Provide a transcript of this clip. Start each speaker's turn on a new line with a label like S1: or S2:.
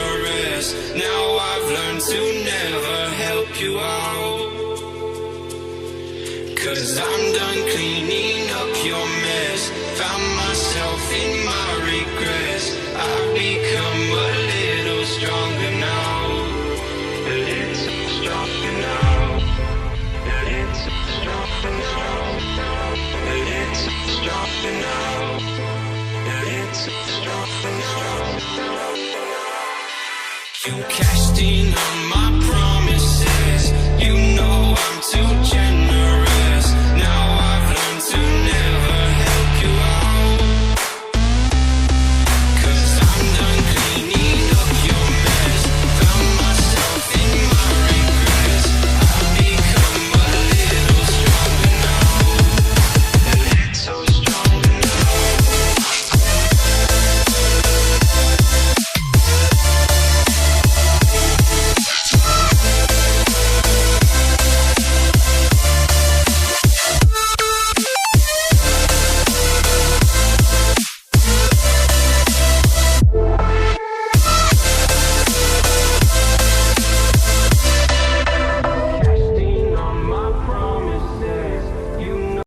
S1: a rest. Now I've learned to never help you out, 'cause I'm done cleaning up your mess. Found myself in my regrets. I've become a little stronger now. A little stronger now. A little stronger now. A little stronger now. A little stronger now. You cashed in on my